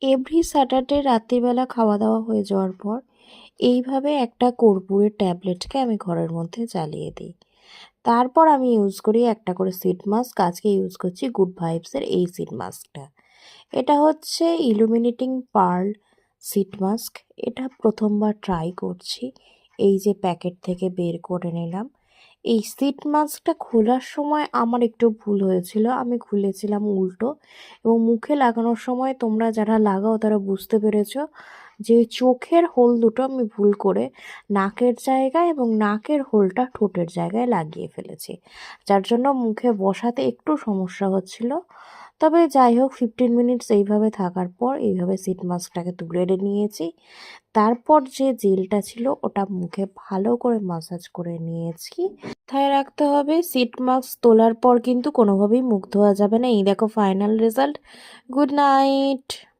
Every Saturday রাত্রিবেলা খাওয়া দাওয়া হয়ে যাওয়ার পর এইভাবে একটা কর্পূরের ট্যাবলেটকে আমি ঘরের মধ্যে জ্বালিয়ে দিই। তারপর আমি ইউজ করি একটা করে সিড মাস্ক। আজকে ইউজ করছি গুড ভাইবসের এই সিড মাস্কটা। এটা হচ্ছে ইলুমিনেটিং পার্ল সিড মাস্ক। এটা প্রথমবার ট্রাই করছি। এই যে প্যাকেট থেকে বের করে নিলাম। এই সিড মাস্কটা খোলার সময় আমার একটু ভুল হয়েছিল, আমি খুলেছিলাম উল্টো, এবং মুখে লাগানোর সময় তোমরা যারা লাগাও তারা বুঝতে পেরেছো যে চোখের হোল দুটো আমি ভুল করে নাকের জায়গায় এবং নাকের হোলটা ঠোঁটের জায়গায় লাগিয়ে ফেলেছি, যার জন্য মুখে বসাতে একটু সমস্যা হচ্ছিল। তবে যাই হোক, 15 মিনিটস এইভাবে থাকার পর এইভাবে সিট মাস্কটাকে তুলে নিয়েছি। তারপর যে জেলটা ছিল ওটা মুখে ভালো করে মাসাজ করে নিয়েছি। মাথায় রাখতে হবে, সিট মাস্ক তোলার পর কিন্তু কোনোভাবেই মুখ ধোয়া যাবে না। এই দেখো ফাইনাল রেজাল্ট। Good night.